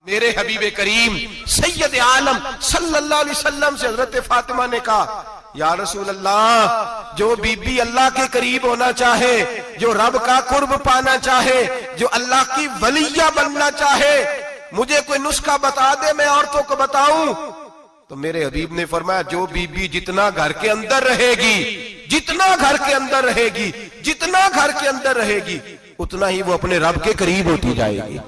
मेरे हबीबे करीम सैयद आलम सल्लल्लाहु अलैहि वसल्लम से हजरत फातिमा ने कहा, या रसूल अल्लाह, जो बीबी अल्लाह के करीब होना चाहे, जो रब का कुर्ब पाना चाहे, जो अल्लाह की वलिया बनना चाहे, मुझे कोई नुस्खा बता दे, मैं औरतों को बताऊं। तो मेरे हबीब ने फरमाया, जो बीबी जितना घर के अंदर रहेगी, जितना घर के अंदर रहेगी, जितना घर के अंदर रहेगी, उतना ही वो अपने रब के करीब होती जाएगी,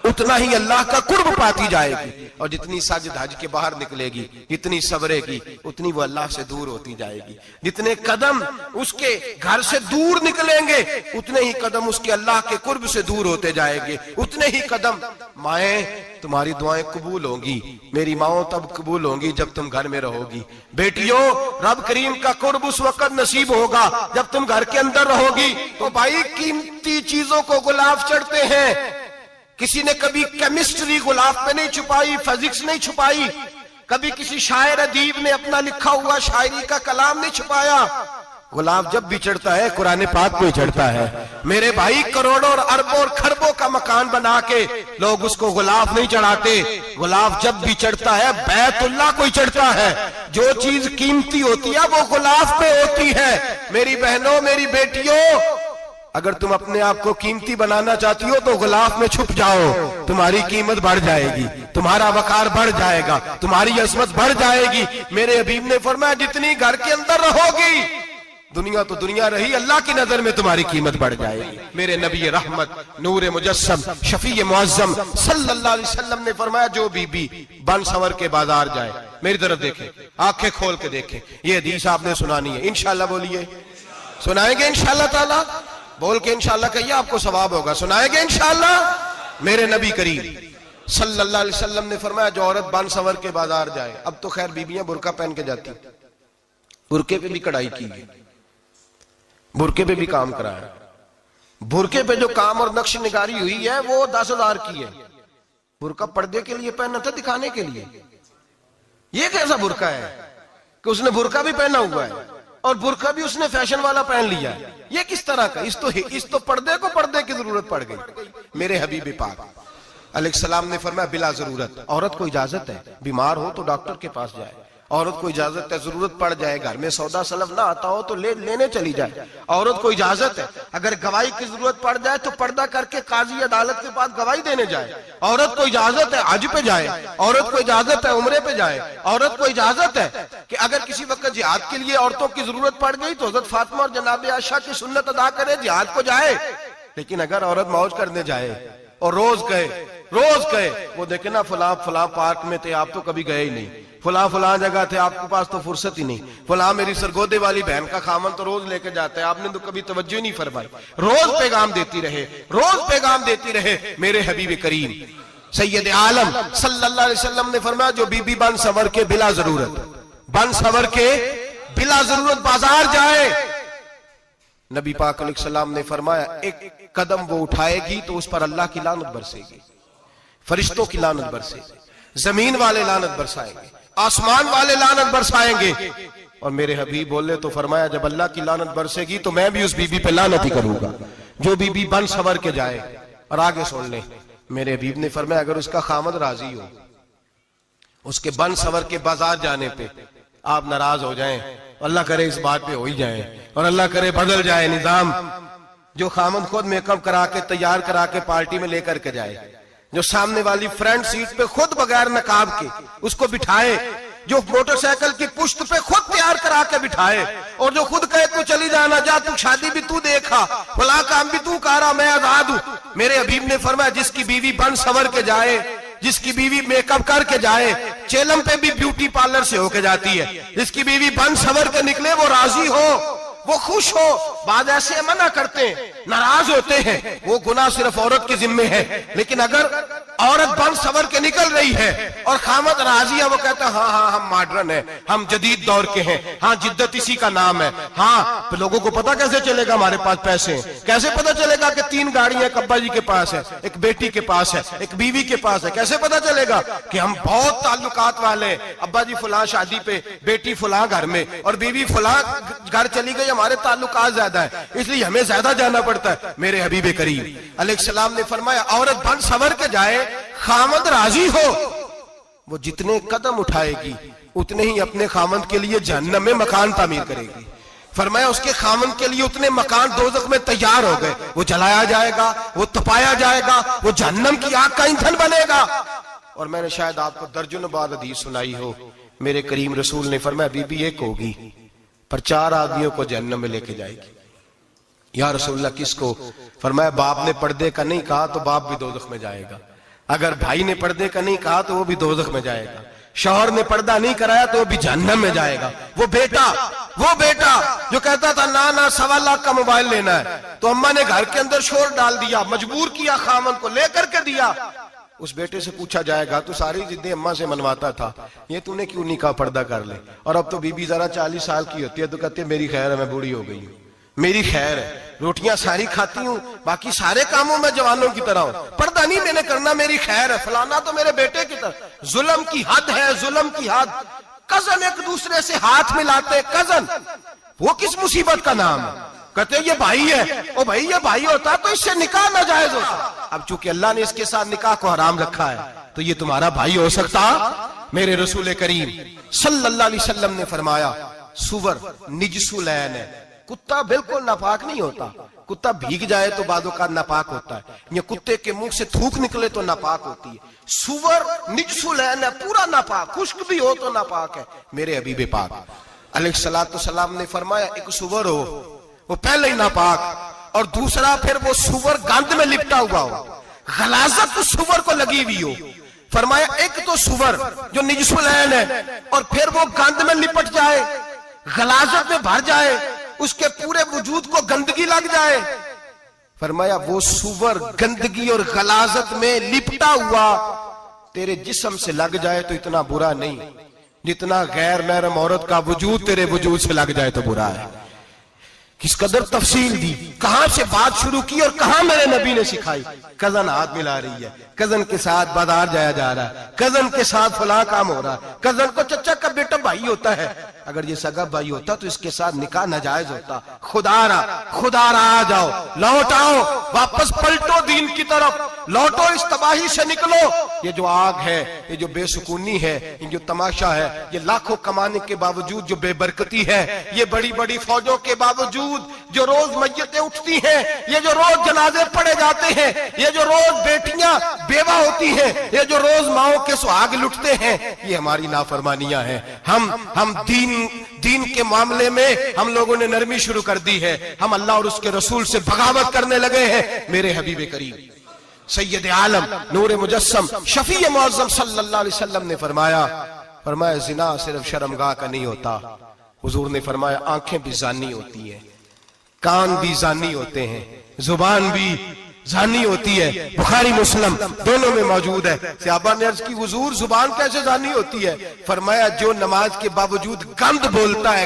उतना ही अल्लाह का कुर्ब पाती जाएगी। और जितनी सज धज के बाहर निकलेगी, जितनी सबरेगी, उतनी वो अल्लाह से दूर होती जाएगी। जितने कदम उसके घर से दूर निकलेंगे, उतने ही कदम उसके अल्लाह के कुर्ब से दूर होते जाएंगे, उतने ही कदम। माएं, तुम्हारी दुआएं कबूल होंगी, मेरी माओ तब कबूल होंगी जब तुम घर में रहोगी। बेटियों, रब करीम का कुर्ब उस वक्त नसीब होगा जब तुम घर के अंदर रहोगी। तो भाई, कीमती चीजों को गुलाब चढ़ते हैं। किसी ने कभी केमिस्ट्री गुलाब पे नहीं छुपाई, फिजिक्स नहीं छुपाई, कभी किसी शायर अदीब ने अपना लिखा हुआ शायरी का कलाम नहीं छुपाया। गुलाब जब भी चढ़ता है, कुरान पाक को ही चढ़ता है। मेरे भाई, करोड़ों और अरबों और खरबों का मकान बना के लोग उसको गुलाब नहीं चढ़ाते। गुलाब जब भी चढ़ता है, बैतुल्लाह को ही चढ़ता है। जो चीज कीमती होती है वो गुलाब पे होती है। मेरी बहनों, मेरी बेटियों, अगर तुम अपने आप को कीमती बनाना चाहती हो तो गुलाब में छुप जाओ, तुम्हारी कीमत बढ़ जाएगी, तुम्हारा वकार बढ़ जाएगा, तुम्हारी अजमत बढ़ जाएगी। मेरे हबीब ने फरमाया, जितनी घर के अंदर रहोगी, दुनिया तो दुनिया रही, अल्लाह की नजर में तुम्हारी कीमत बढ़ जाएगी। मेरे नबी रहमत, नूर मुजस्सम, शफी मुअज्जम सल्लल्लाहु अलैहि वसल्लम ने फरमाया, जो बीबी बन संवर के बाजार जाए, मेरी तरफ देखे, आंखें खोल के देखे। ये हदीस आपने सुनानी है, इंशाल्लाह बोलिए, सुनाएंगे इंशाल्लाह ताला, बोल के इंशाल्लाह कहिए, आपको सवाब होगा। सुनाएंगे इंशाल्लाह। मेरे नबी करीम सल्लल्लाहु अलैहि वसल्लम ने फरमाया, जो औरत बन संवर के बाजार जाए, अब तो खैर बीबियां बुरका पहन के जाती, बुरके पे भी कढ़ाई की है, बुरके पे भी काम कराया, बुरके पे जो काम और नक्श निगारी हुई है वो 10,000 की है। बुरका पर्दे के लिए पहना था, दिखाने के लिए। ये कैसा बुरका है कि उसने बुरका भी पहना हुआ है और बुरका भी उसने फैशन वाला पहन लिया है। ये किस तरह का? इस तो पर्दे को पर्दे की जरूरत पड़ गई। मेरे हबीब पाक अलैहिस्सलाम ने फरमाया, बिला जरूरत, औरत को इजाजत है, बीमार हो तो डॉक्टर के पास जाए, औरत को इजाजत है, जरूरत पड़ जाए, घर में सौदा सलफ ना आता हो तो लेने चली जाए, औरत को इजाजत है। अगर गवाही की जरूरत पड़ जाए तो पर्दा करके काजी अदालत के पास गवाही देने जाए, औरत को इजाजत है हज पे जाए, औरत को इजाजत है उम्रे पे जाए, औरत को इजाजत है कि अगर किसी वक्त जिहाद के लिए औरतों की जरूरत पड़ गई तो हजरत फातिमा और जनाब आयशा की सुन्नत अदा करे, जिहाद को जाए। लेकिन अगर औरत मौज करने जाए और रोज गए, वो देखे ना, फला पार्क में थे, आप तो कभी गए ही नहीं, फला जगह थे, आपके पास तो फुर्सत ही नहीं, फला मेरी सरगोदे वाली बहन का खामन तो रोज लेके जाता है, आपने तो कभी तवज्जो ही नहीं फरमाई। रोज पैगाम देती रहे, रोज पैगाम देती रहे। मेरे हबीब करीम सैयद आलम सल्लल्लाहु अलैहि वसल्लम ने फरमाया, जो बीबी बन संवर के बिला जरूरत बाजार जाए, नबी पाक अलैहिस्सलाम ने फरमाया, एक कदम वो उठाएगी तो उस पर अल्लाह की लानत बरसेगी, फरिश्तों की लानत बरसेगी, जमीन वाले लानत बरसाएंगे, आसमान वाले लानत बरसाएंगे। और मेरे हबीब बोले तो फरमाया, जब अल्लाह की लानत बरसेगी तो मैं भी उस बीबी पे लानत ही करूंगा जो बीबी बन संवर के जाए। और आगे सुन ले, मेरे हबीब ने फरमाया, अगर उसका खामद राजी हो, उसके बन संवर के बाजार जाने पे आप नाराज हो जाएं, अल्लाह करे इस बात पे हो ही जाए, और अल्लाह करे बदल जाए निजाम, जो खामद खुद मेकअप करा के तैयार करा के पार्टी में लेकर के जाए, जो सामने वाली फ्रंट सीट पे खुद बगैर नकाब के उसको बिठाए, जो मोटरसाइकिल की पुश्त पे खुद तैयार करा के बिठाए, और जो खुद कहे तू चली जाना, जा तू शादी भी तू देखा, फला काम भी तू करा, मैं आजाद हूं। मेरे हबीब ने फरमाया, जिसकी बीवी बन संवर के जाए, जिसकी बीवी मेकअप करके जाए, चेलम पे भी ब्यूटी पार्लर से होके जाती है, जिसकी बीवी बन संवर के निकले, वो राजी हो, वो खुश हो। बाद ऐसे मना करते हैं, नाराज होते हैं, वो गुनाह सिर्फ औरत के जिम्मे है। लेकिन अगर औरत बन संवर के निकल रही है और खामद राजी है, वो कहता है, हाँ हम मॉडर्न है, हम जदीद दौर के हैं, हाँ जिद्दत इसी का नाम है। हाँ, तो लोगों को पता कैसे चलेगा हमारे पास पैसे हैं? कैसे पता चलेगा कि 3 गाड़ियां एक अब्बा जी के पास है, एक बेटी के पास है, एक बीवी के पास है? कैसे पता चलेगा कि हम बहुत ताल्लुकात वाले, अब्बा जी फुला शादी पे, बेटी फुला घर में, और बीवी फुला घर चली गई, हमारे ताल्लुकात ज्यादा है, इसलिए हमें ज्यादा जाना पड़ता है। मेरे हबीब करीम अलैहिस्सलाम ने फरमाया, औरत बन संवर के जाए, खामद राजी हो, वो जितने कदम उठाएगी उतने ही अपने खामद के लिए जहन्नम में मकान तामीर करेगी। फरमाया उसके खामद के लिए उतने मकान दोज़ख में तैयार हो गए, वो जलाया जाएगा, वो तपाया जाएगा, वो जहन्नम की आग का ईंधन बनेगा। और मैंने शायद आपको दर्जनों बार हदीस सुनाई हो, मेरे करीम रसूल ने फरमाया बीबी एक होगी पर 4 आदमियों को जहन्नम में लेके जाएगी। या रसूलल्लाह किसको? फरमाया बाप ने पर्दे का नहीं कहा तो बाप भी दोज़ख में जाएगा, अगर भाई ने पर्दे का नहीं कहा तो वो भी दोज़ख में जाएगा, शौहर ने पर्दा नहीं कराया तो वो भी जहन्नम में जाएगा। वो बेटा जो कहता था ना ना 1.25 लाख का मोबाइल लेना है, तो अम्मा ने घर के अंदर शोर डाल दिया, मजबूर किया, खामन को लेकर के दिया। उस बेटे से पूछा जाएगा तू सारी जिद्दें अम्मा से मनवाता था, ये तूने क्यों नहीं कहा पर्दा कर ले? और अब तो बीबी जरा 40 साल की होती है तो कहती है मेरी खैर है, मैं बूढ़ी हो गई हूँ, मेरी खैर है, रोटियां सारी खाती हूँ, बाकी सारे कामों में जवानों की तरह हूं, पर्दा नहीं मैंने करना, मेरी खैर है, फलाना तो मेरे बेटे की तरह। जुल्म की हद है, जुल्म की हद। कजन एक दूसरे से हाथ मिलाते, कजन, वो किस मुसीबत का नाम है? कहते ये भाई है, ओ भाई ये भाई होता तो इससे निकाह नाजायज होता। अब चूंकि अल्लाह ने इसके साथ निकाह को हराम रखा है तो ये तुम्हारा भाई हो सकता? मेरे रसूल करीम सल्लल्लाहु अलैहि वसल्लम ने फरमाया सुवर निजसुलैन है, कुत्ता बिल्कुल नापाक नहीं होता, कुत्ता भीग जाए तो बादों का नापाक होता है, या कुत्ते के मुंह से थूक निकले तो नापाक होती है। सुवर निजसुलैन है, पूरा नापाक, खुश्क भी हो तो नापाक है। मेरे हबीब पाक अलैहिस्सलातु सलाम ने फरमाया एक सुवर हो वो पहले ही नापाक, और दूसरा फिर वो सुवर गंद में लिपटा हुआ हो, गलाजत उस सुवर को लगी हुई हो। फरमाया एक तो सुवर जो निजसुलैन है और फिर वो गंद में लिपट जाए, गलाजत में भर जाए, उसके पूरे वजूद को गंदगी लग जाए। फरमाया वो सुवर गंदगी और गलाजत में लिपटा हुआ तेरे जिस्म से लग जाए तो इतना बुरा नहीं जितना गैर महरम औरत का वजूद तेरे वजूद से लग जाए तो बुरा है। किस कदर तफसील दी, कहां से बात शुरू की और कहां मेरे नबी ने सिखाई। कजन हाथ मिला रही है, कजन के साथ बाजार जाया जा रहा है, कजन के साथ फला काम हो रहा है, कजन को चचा का बेटा भाई होता है, अगर ये सगा भाई होता तो इसके साथ निकाह नाजायज होता। खुदारा आ जाओ, लौट आओ, वापस पलटो दीन की तरफ, लौटो, इस तबाही से निकलो। ये जो आग है, ये जो बेसुकूनी है, ये जो तमाशा है, ये लाखों कमाने के बावजूद जो बेबरकती है, ये बड़ी बड़ी फौजों के बावजूद जो रोज मैयतें उठती हैं, ये जो रोज जनाजे पड़े जाते हैं, ये जो रोज बेटियां बेवा होती हैं, ये जो रोज माओ के सुहाग लुटते हैं, ये हमारी नाफरमानियां हैं। हम दीन के मामले में हम लोगों ने नरमी शुरू कर दी है, हम अल्लाह और उसके रसूल से बगावत करने लगे हैं। मेरे हबीब करीम सैयद आलम नूर मुजस्सम शफी मुअज़्ज़म सल्लल्लाहु अलैहि वसल्लम ने फरमाया जिना सिर्फ शर्मगाह का नहीं होता, हुजूर ने फरमाया आंखें भी जानी होती हैं, कान भी जानी होते हैं, जुबान भी जानी होती है। बुखारी मुस्लिम दोनों में मौजूद है। सहाबा ने अर्ज की हुजूर जुबान कैसे जानी होती है? फरमाया जो नमाज के बावजूद गंद बोलता है,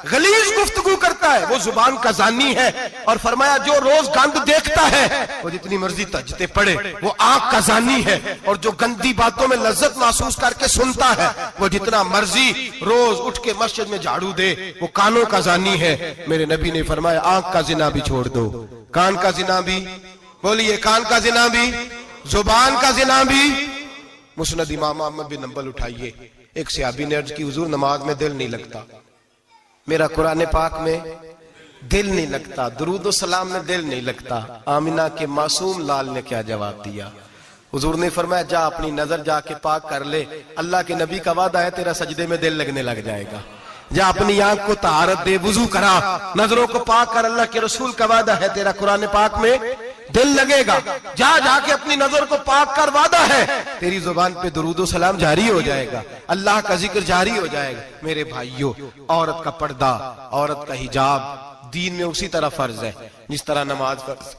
गलीज गुफ्तगू करता है, वो जुबान का जानी है। और फरमाया जो रोज गंद देखता है वो जितनी मर्जी तजते पड़े वो आंख का जानी है। और जो गंदी बातों में लज्जत महसूस करके सुनता है वो जितना मर्जी रोज उठ के मस्जिद में झाड़ू दे वो कानों का जानी है। मेरे नबी ने फरमाया आंख का जिना भी छोड़ दो, कान का जिना भी, बोलिए कान का जिना भी, जुबान का जिना भी। मुस्नद इमाम अहमद बिन हंबल उठाइए, एक सहाबी ने अर्ज की हुजूर नमाज में दिल नहीं लगता, मेरा कुरान पाक में दिल नहीं लगता, दुरूद व सलाम में दिल नहीं लगता। आमिना के मासूम लाल ने क्या जवाब दिया? हुजूर ने फरमाया जा अपनी नजर जाके पाक कर ले, अल्लाह के नबी का वादा है तेरा सजदे में दिल लगने लग जाएगा। जा अपनी आंख को तहारत दे, वुजू करा, नजरों को पाक कर, अल्लाह के रसूल का वादा है तेरा कुरान पाक में दिल लगेगा। जा जाके अपनी नजर को पाक कर, वादा है तेरी जुबान पे दुरूद सलाम जारी हो जाएगा, अल्लाह का जिक्र जारी हो जाएगा। मेरे भाइयों, औरत का पर्दा, औरत का हिजाब दीन में उसी तरह फर्ज है जिस तरह नमाज फर्ज,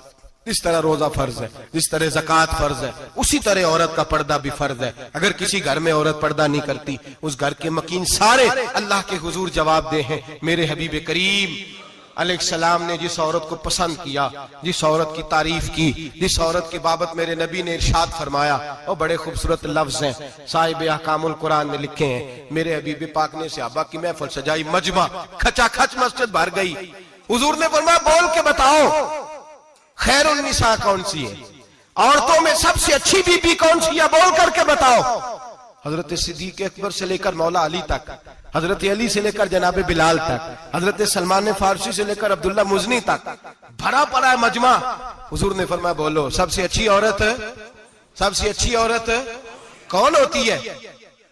जिस तरह रोजा फर्ज है, जिस तरह ज़कात फर्ज है, उसी तरह औरत का पर्दा भी फर्ज है। अगर किसी घर में औरत पर्दा नहीं करती, उस घर के मकीन सारे अल्लाह के हुजूर जवाब दे हैं। मेरे हबीब करीम अलैहिस्सलाम ने जिस औरत को पसंद किया, जिस औरत की तारीफ की, जिस औरत की बाबत मेरे नबी ने इरशाद फरमाया, वो बड़े खूबसूरत लफ्ज हैं, साहिब अहकामुल कुरान में लिखे हैं। मेरे हबीब पाक ने सहाबा की महफिल सजाई, मजमा खचाखच मस्जिद भर गई। हुजूर ने फरमाया बोल के बताओ खैरुन निसा कौन सी है? औरतों में सबसे अच्छी बीबी कौन सी है, बोल करके बताओ। हजरत सिद्दीक अकबर से लेकर मौला अली तक, हजरत अली से लेकर जनाब बिलाल तक, हजरत सलमान फारसी से लेकर अब्दुल्ला मुजनी तक भरा पड़ा है मजमा। हुजूर ने फरमाया बोलो सबसे अच्छी औरत, सबसे अच्छी औरत कौन होती है?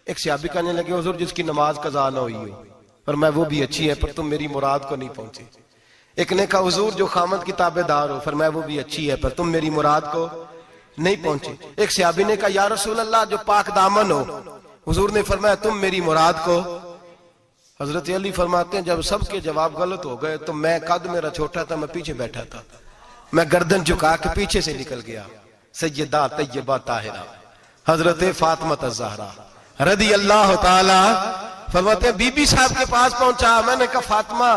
एक सहाबी कहने लगे हुजूर जिसकी नमाज कज़ा ना हुई हो। पर मैं वो भी अच्छी है पर तुम मेरी मुराद को नहीं पहुंचे। एक ने कहा हुजूर जो खामद की ताबेदार हो। फरमाया वो भी अच्छी है पर तुम मेरी मुराद को नहीं पहुंचे। एक सहाबी ने कहा या रसूल अल्लाह जो पाक दामन हो। हुजूर ने फरमाया तुम मेरी मुराद को। हजरत अली फरमाते हैं जब सबके जवाब गलत हो गए तो मैं, कद मेरा छोटा था, मैं पीछे बैठा था, मैं गर्दन झुका के पीछे से निकल गया। सैयदा तैयबा ताहिरा हजरत फातिमा ज़हरा रदी अल्लाह ताला फरमाते बीबी साहब के पास पहुंचा। मैंने कहा फातिमा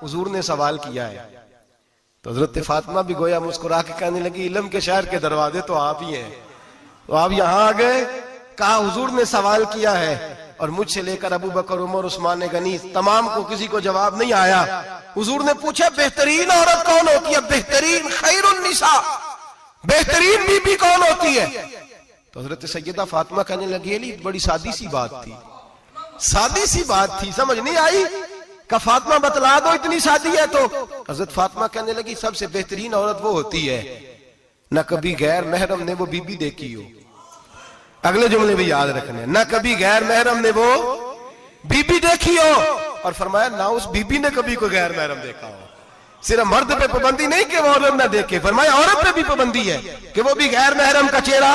हुजूर ने सवाल किया है। तो हजरत फातिमा भी गोया मुस्कुरा के कहने लगी इल्म के शहर के दरवाजे तो आप ही हैं, तो आप यहां आ गए। कहा हुजूर ने सवाल किया है और मुझसे लेकर अबू बकर, उमर, उस्मान गनी तमाम को किसी को जवाब नहीं आया। हुजूर ने पूछा बेहतरीन औरत कौन होती है? बेहतरीन खैरुन निसा, बेहतरीन बीबी कौन होती है? तो हजरत सैयदा फातिमा कहने लगी अली बड़ी सादी सी बात थी, सादी सी बात थी, समझ नहीं आई। का फातिमा बतला दो इतनी सादी है। तो हजरत फातिमा कहने लगी सबसे बेहतरीन औरत वो होती है न कभी गैर महरम ने वो बीबी देखी हो। अगले जुमले भी याद रखने, न कभी गैर महरम ने वो बीबी देखी हो। और फरमाया ना उस बीबी ने कभी कोई गैर महरम देखा हो। सिर्फ मर्द पे पाबंदी नहीं कि वो औरत न देखे, फरमाया औरत पे भी पाबंदी है कि वो भी गैर महरम का चेहरा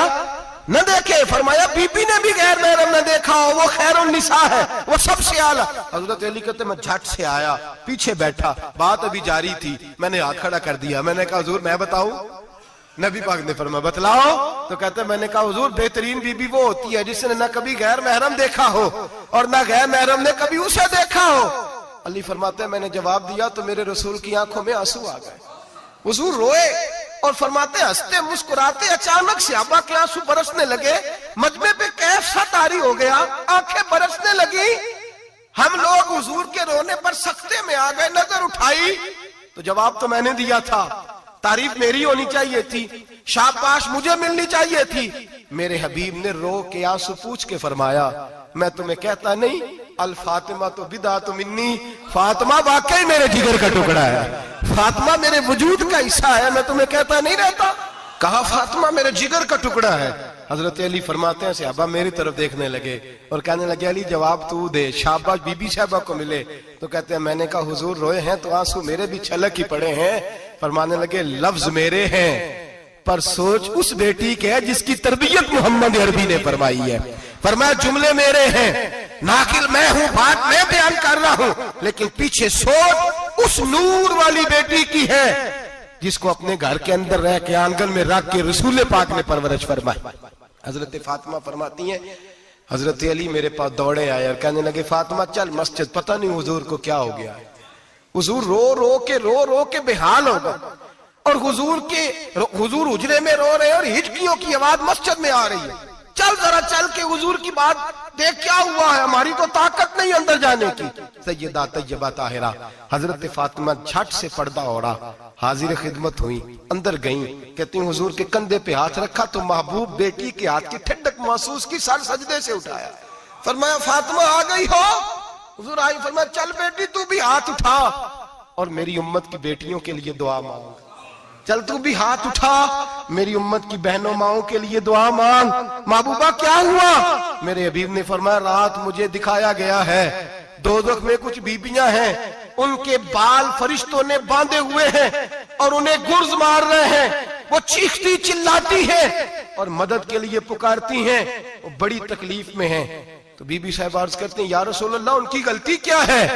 न देखे। फरमाया बीबी ने भी गैर महरम न देखा हो, वो खैरुन निसा है, वो सबसे आला। हजरत अली कहते मैं झट से आया, पीछे बैठा, बात अभी जारी थी, मैंने हाथ खड़ा कर दिया। मैंने कहा हुजूर मैं बताऊं? नबी पाक ने फरमाया बतलाओ। तो कहते मैंने कहा हुजूर बेहतरीन बीबी वो होती है जिसने न कभी गैर महरम देखा हो और न गैर महरम ने कभी उसे देखा हो। अली फरमाते मैंने जवाब दिया तो मेरे रसूल की आंखों में आंसू आ गए। हुजूर रोए और फरमाते हंसते मुस्कुराते अचानक सहाबा के आंसू बरसने लगे। मजमे पे कैफ सा तारी हो गया, आंखें बरसने लगी। हम लोग हुजूर के रोने पर सख्ते में आ गए। नजर उठाई तो जवाब तो मैंने दिया था, तारीफ मेरी होनी चाहिए थी, शाबाश मुझे मिलनी चाहिए थी। मेरे हबीब ने रो के आंसू पूछ के फरमाया मैं तुम्हें कहता नहीं अल फातिमा तो बिदा तो मिन्नी, फातिमा वाकई मेरे जिगर का टुकड़ा है, फातिमा मेरे वजूद का हिस्सा है, मैं तुम्हें कहता नहीं रहता। कहा फातिमा मेरे जिगर का टुकड़ा है। हजरत अली फरमाते हैं सहाबा मेरी तरफ देखने लगे और कहने लगे अली जवाब तू दे, शाबाश बीबी साहबा को मिले। तो कहते हैं मैंने कहा हुजूर रोए हैं तो आंसू मेरे भी छलक ही पड़े हैं। फरमाने लगे लफ्ज मेरे हैं पर सोच उस बेटी के है जिसकी तरबियत मोहम्मद अरबी ने फरमाई है। फरमाया जुमले मेरे हैं, नाकिल मैं हूं, बात मैं बयान कर रहा हूं, लेकिन पीछे सोच उस नूर वाली बेटी की है जिसको अपने घर के अंदर रह के आंगन में रख के रसूल पाक ने परवरिश फरमाई। हजरत फातिमा फरमाती हैं हजरत अली मेरे पास दौड़े आए और कहने लगे फातिमा चल मस्जिद, पता नहीं हुजूर को क्या हो गया है। हुजूर रो रो के बेहाल हो गए और हुजूर हुजरे में रो रहे और हिचकियों की आवाज मस्जिद में आ रही है। चल जरा चल के हुजूर की बात देख क्या हुआ है, हमारी तो ताकत नहीं अंदर जाने की। सैयदा तैयबा ताहिरा हजरत फातिमा झट से पर्दा ओढ़ा, हाजिर खिदमत हुई, अंदर गई। कहती हुजूर के कंधे पे हाथ रखा तो महबूब बेटी के हाथ की ठंडक महसूस की, सर सजदे से उठाया। फरमाया फातिमा आ गई हो? हुजूर आई। फरमाया चल बेटी तू भी हाथ उठा और मेरी उम्मत की बेटियों के लिए दुआ मांग। चल तू भी हाथ उठा, मेरी उम्मत की बहनों माओं के लिए दुआ मांग। महबूबा क्या हुआ? मेरे हबीब ने फरमाया रात मुझे दिखाया गया है दोज़ख में कुछ बीबियां हैं, उनके बाल फरिश्तों ने बांधे हुए हैं और उन्हें गुर्ज मार रहे हैं। वो चीखती चिल्लाती हैं और मदद के लिए पुकारती हैं, वो बड़ी तकलीफ में हैं। तो बीबी साहब अर्ज करते हैं या रसूल अल्लाह उनकी गलती क्या है?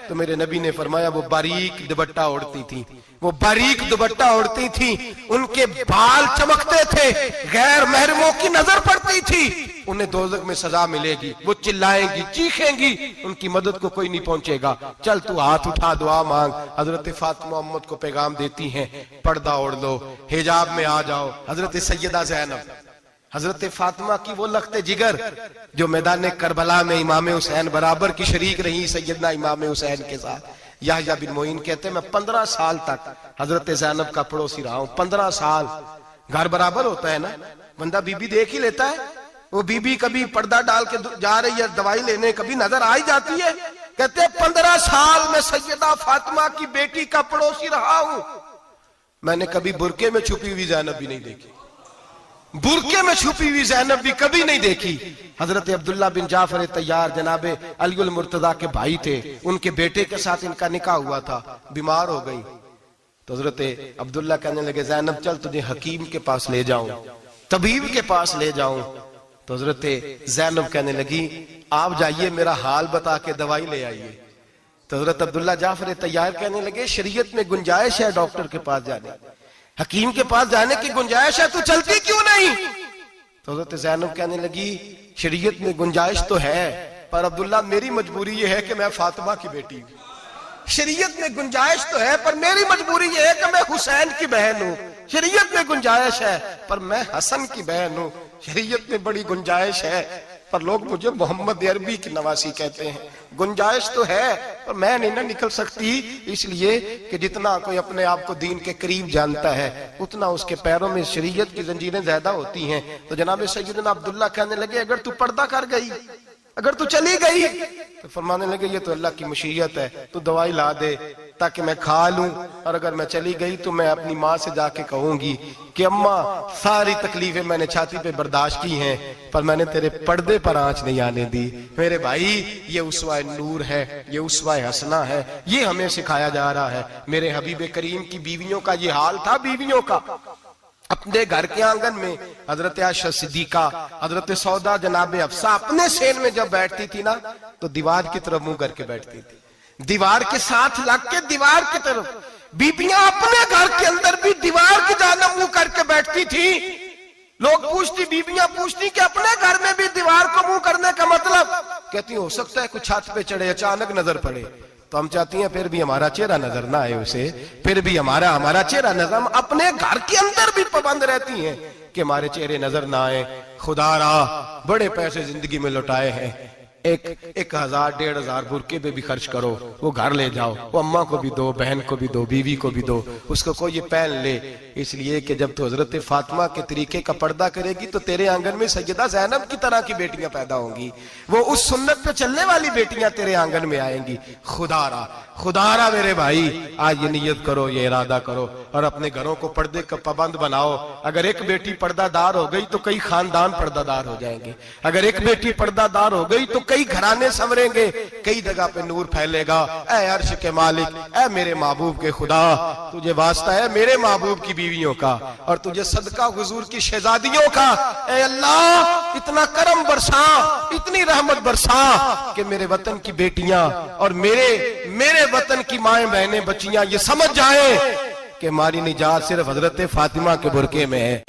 तो मेरे नबी ने फरमाया वो बारीक दुपट्टा ओढ़ती थी, वो बारीक दुपट्टा ओढ़ती थी, उनके बाल चमकते थे, गैर महरमों की नजर पड़ती थी, उन्हें दोज़ख में सजा मिलेगी, वो चिल्लाएंगी चीखेंगी, उनकी मदद को कोई नहीं पहुंचेगा। चल तू हाथ उठा दुआ मांग। हजरत फातिमा उम्मत को पैगाम देती हैं पर्दा ओढ़ लो, हिजाब में आ जाओ। हजरत सैयदा ज़ैनब हजरत फातिमा की वो लख्ते जिगर जो मैदान करबला में इमाम हुसैन बराबर की शरीक रही सैयदना इमाम हुसैन के साथ। याह्या बिन मोइन कहते मैं 15 साल तक हजरत ज़ैनब का पड़ोसी रहा हूं, 15 साल। घर बराबर होता है ना, बंदा बीबी देख ही लेता है। वो बीबी कभी पर्दा डाल के जा रही है दवाई लेने, कभी नजर आ ही जाती है। कहते 15 साल में सैयदा फातिमा की बेटी का पड़ोसी रहा हूं, मैंने कभी बुरके में छुपी हुई ज़ैनब भी नहीं देखी, बुरके में छुपी हुई ज़ैनब भी कभी नहीं देखी। हजरत अब्दुल्ला बिन जाफर तैयार जनाबे अलीउल मुर्तजा के भाई थे, उनके बेटे के साथ इनका निकाह हुआ था, बीमार हो गई तो हजरत अब्दुल्ला कहने लगे ज़ैनब चल तुझे हकीम के पास ले जाऊं, तबीब के पास ले जाऊं। तो हजरत ज़ैनब कहने लगी आप जाइए मेरा हाल बता के दवाई ले आइए। तो हजरत अब्दुल्ला जाफर तैयार कहने लगे शरीयत में गुंजाइश है डॉक्टर के पास जाने, हकीम के पास जाने की गुंजाइश है, तू चलती क्यों नहीं? तो हजरत ज़ैनब कहने लगी शरीयत में गुंजाइश तो है, पर अब्दुल्ला मेरी मजबूरी यह है कि मैं फातिमा की बेटी हूं। शरीयत में गुंजाइश तो है पर मेरी मजबूरी यह है कि मैं हुसैन की बहन हूं। शरीयत में गुंजाइश है पर मैं हसन की बहन हूं। शरीयत में बड़ी गुंजाइश है पर लोग मुझे मोहम्मद अरबी की नवासी कहते हैं। गुंजाइश तो है पर मैं नहीं ना निकल सकती, इसलिए कि जितना कोई अपने आप को दीन के करीब जानता है उतना उसके पैरों में शरीयत की जंजीरें ज्यादा होती हैं। तो जनाब सैयदना अब्दुल्ला कहने लगे अगर तू पर्दा कर गई, अगर तू चली गई, तो फरमाने लगे ये तो अल्लाह की मशीयत है, तू दवाई ला दे ताकि मैं खा लूं, और अगर मैं चली गई तो मैं अपनी माँ से जाके कहूंगी कि अम्मा सारी तकलीफें मैंने छाती पे बर्दाश्त की हैं पर मैंने तेरे पर्दे पर आंच नहीं आने दी। मेरे भाई ये उसवा नूर है, ये उसवा हसना है, ये हमें सिखाया जा रहा है। मेरे हबीब करीम की बीवियों का ये हाल था, बीवियों का अपने घर के आंगन में हजरत आयशा सिद्दीका, हजरत सौदा जनाबे अफसा अपने सेन में जब बैठती थी ना तो दीवार की तरफ मुंह करके बैठती थी, दीवार के साथ लग के दीवार की तरफ। बीबियां अपने घर के अंदर भी दीवार की जानब मुंह करके बैठती थी। लोग पूछती, बीबियां पूछती कि अपने घर में भी दीवार को मुंह करने का मतलब? कहती हो सकता है कुछ छत पे चढ़े अचानक नजर पड़े तो हम चाहती हैं फिर भी हमारा चेहरा नजर ना आए उसे, फिर भी हमारा चेहरा नजर, हम अपने घर के अंदर भी पाबंद रहती हैं कि हमारे चेहरे नजर ना आए। खुदारा बड़े पैसे जिंदगी में लौटाए हैं, 1000 1500 बुरके पे भी खर्च करो, वो घर ले जाओ, वो अम्मा को भी दो, बहन को भी दो, बीवी को भी दो, उसको कोई ये पहन ले। इसलिए कि जब तो हजरत फातिमा के तरीके का पर्दा करेगी तो तेरे आंगन में सैयदा ज़ैनब की तरह की बेटियां पैदा होंगी, वो उस सुन्नत पे चलने वाली बेटियां तेरे आंगन में आएंगी। खुदारा मेरे भाई आज ये नियत करो, ये इरादा करो और अपने घरों को पर्दे का पाबंद बनाओ। अगर एक बेटी पर्दादार हो गई तो कई खानदान पर्दादार हो जाएंगे, अगर एक बेटी पर्दादार हो गई तो कई घराने संवरेंगे, कई जगह पे नूर फैलेगा। ऐ अर्श के मालिक, ऐ मेरे महबूब के खुदा, तुझे वास्ता है मेरे महबूब की बीवियों का और तुझे सदका हुजूर की शहजादियों का। ऐ अल्लाह इतना करम बरसा, इतनी रहमत बरसा कि मेरे वतन की बेटियां और मेरे वतन की माएं बहनें बच्चियां ये समझ जाए कि हमारी निजात सिर्फ हजरत फातिमा के बुरके में है।